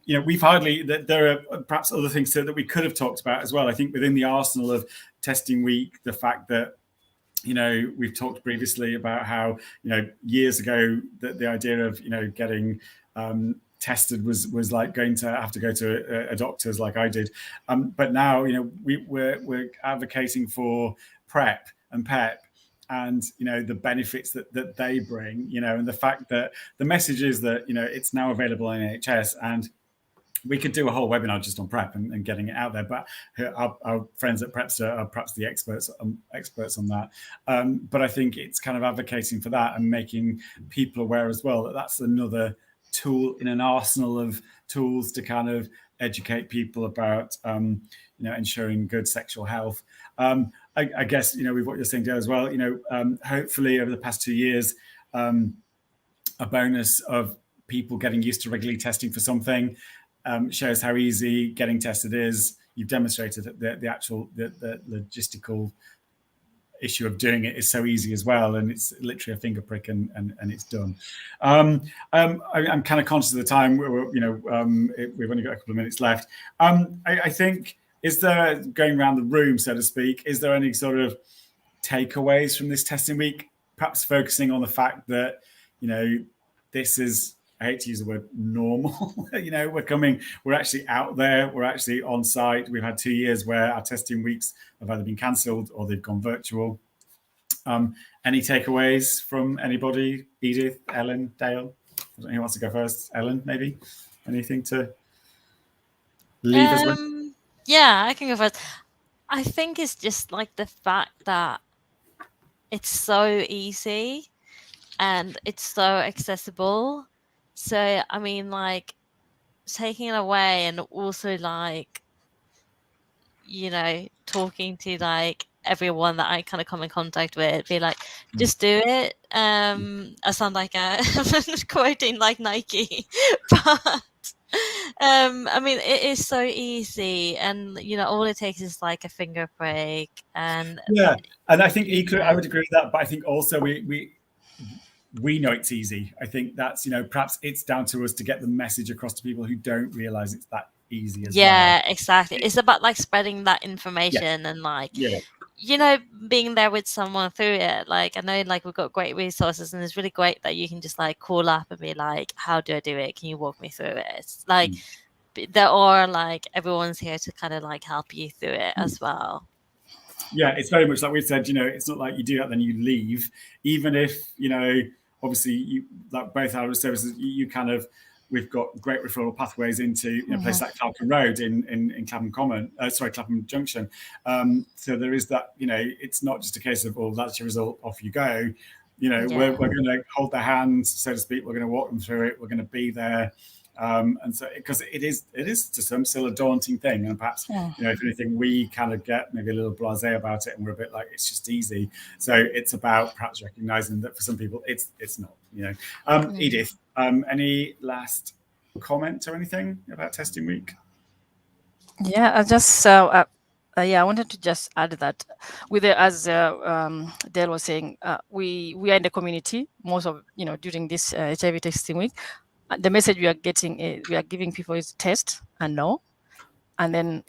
Speaker 2: We've hardly there are perhaps other things that we could have talked about as well. I think within the arsenal of Testing Week, the fact that we've talked previously about how years ago that the idea of getting tested was like going to have to go to a doctor's like I did, but now we're advocating for PrEP and PEP and the benefits that they bring, and the fact that the message is that it's now available on NHS, and we could do a whole webinar just on PrEP and getting it out there, but our friends at Prepster are perhaps the experts on that. But I think it's kind of advocating for that and making people aware as well that that's another tool in an arsenal of tools to kind of educate people about ensuring good sexual health. I guess with what you're saying, Dale, as well, hopefully over the past 2 years, a bonus of people getting used to regularly testing for something shows how easy getting tested is. You've demonstrated the logistical issue of doing it is so easy as well, and it's literally a finger prick and it's done. I'm kind of conscious of the time. We've only got a couple of minutes left. I think, is there, going around the room, so to speak, is there any sort of takeaways from this testing week? Perhaps focusing on the fact that, this is, I hate to use the word normal. We're actually out there, we're actually on site. We've had 2 years where our testing weeks have either been cancelled or they've gone virtual. Any takeaways from anybody? Edith, Ellen, Dale? I don't know who wants to go first. Ellen, maybe? Anything to leave us with?
Speaker 3: Yeah, I can go first. I think it's just like the fact that it's so easy and it's so accessible. So, I mean, like, taking it away and also, like, talking to, like, everyone that I kind of come in contact with, be like, just do it. I sound like I'm quoting like Nike, but I mean, it is so easy, and all it takes is like a finger prick, and
Speaker 2: I think equally, I would agree with that, but I think also we know it's easy. I think that's, perhaps it's down to us to get the message across to people who don't realize it's that easy as well.
Speaker 3: Yeah, exactly. It's about like spreading that information and like, being there with someone through it. Like, I know like we've got great resources, and it's really great that you can just like call up and be like, how do I do it? Can you walk me through it? It's like, there are like, everyone's here to kind of like help you through it as well.
Speaker 2: Yeah, it's very much like we said, it's not like you do that, then you leave. Even if, obviously you, like both our services, we've got great referral pathways into places like Falcon Road in Clapham Common, Clapham Junction. So there is that, it's not just a case of, well, that's your result, off you go. We're going to hold their hands, so to speak. We're going to walk them through it. We're going to be there. And so, because it is to some still a daunting thing, and perhaps if anything, we kind of get maybe a little blasé about it, and we're a bit like, it's just easy. So it's about perhaps recognizing that for some people it's not. Edith, any last comment or anything about testing week?
Speaker 4: Yeah, I wanted to just add that as Dale was saying, we are in the community most of during this HIV testing week. The message we are getting, we are giving people is test and know, and then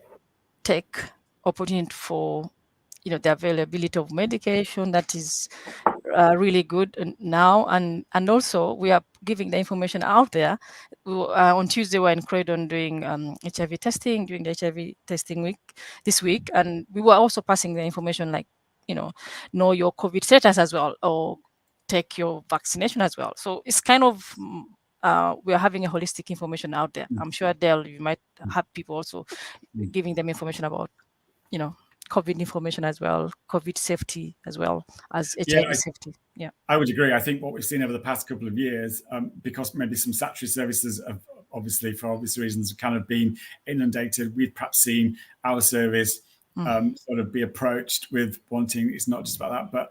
Speaker 4: take opportunity for the availability of medication that is really good now, and also we are giving the information out there. On Tuesday we're in Croydon doing HIV testing during the HIV testing week this week, and we were also passing the information like know your COVID status as well, or take your vaccination as well. So it's kind of we are having a holistic information out there. I'm sure, Dale, you might have people also giving them information about COVID information as well, COVID safety as well as HIV safety. Yeah,
Speaker 2: I would agree. I think what we've seen over the past couple of years, because maybe some statutory services have obviously, for obvious reasons, kind of been inundated, we've perhaps seen our service sort of be approached with wanting, it's not just about that, but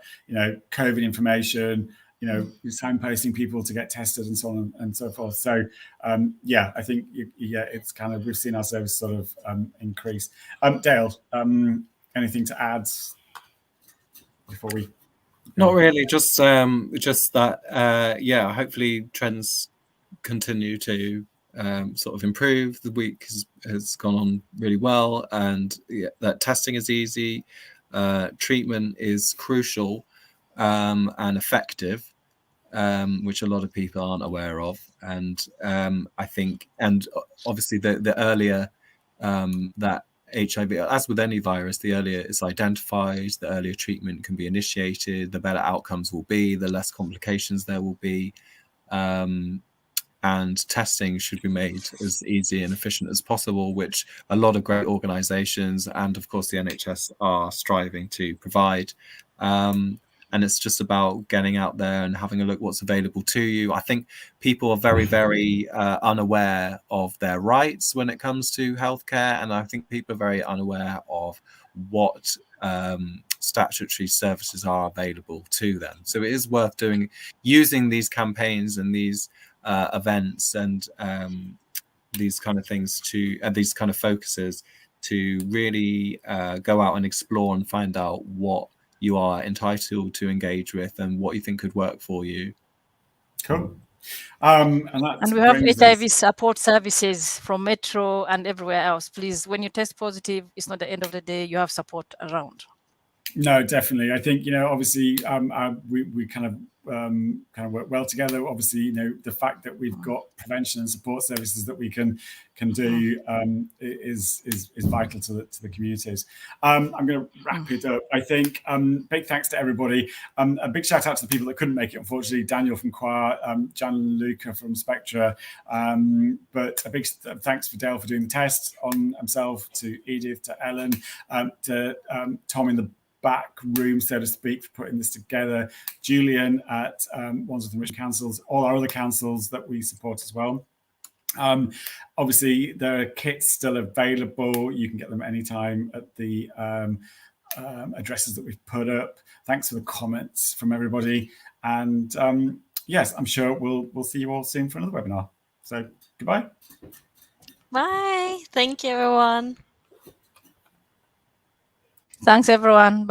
Speaker 2: COVID information, signposting people to get tested and so on and so forth. So I think it's kind of, we've seen our service sort of increase. Dale, anything to add before we?
Speaker 1: Not really. Just that. Hopefully trends continue to sort of improve. The week has gone on really well, and that testing is easy. Treatment is crucial and effective, which a lot of people aren't aware of. And I think, and obviously the earlier that HIV, as with any virus, the earlier it's identified, the earlier treatment can be initiated, the better outcomes will be, the less complications there will be. And testing should be made as easy and efficient as possible, which a lot of great organizations and of course the NHS are striving to provide. And it's just about getting out there and having a look what's available to you. I think people are very, very unaware of their rights when it comes to healthcare. And I think people are very unaware of what statutory services are available to them. So it is worth using these campaigns and these events and these kind of things these kind of focuses to really go out and explore and find out what you are entitled to engage with and what you think could work for you.
Speaker 2: Cool.
Speaker 4: And we have HIV support services from Metro and everywhere else. Please, when you test positive, it's not the end of the day. You have support around.
Speaker 2: No, definitely. I think, obviously we kind of work well together. Obviously, the fact that we've got prevention and support services that we can do is vital to the communities. I'm going to wrap it up. I think big thanks to everybody. A big shout out to the people that couldn't make it, unfortunately. Daniel from Choir, Gianluca from Spectra. But a big thanks for Dale for doing the test on himself, to Edith, to Ellen, to Tom in the back room, so to speak, for putting this together, Julian at Wandsworth and Richmond councils, all our other councils that we support as well. Obviously, there are kits still available. You can get them anytime at the addresses that we've put up. Thanks for the comments from everybody. And yes, I'm sure we'll see you all soon for another webinar. So goodbye.
Speaker 3: Bye. Thank you, everyone.
Speaker 4: Thanks, everyone. Bye.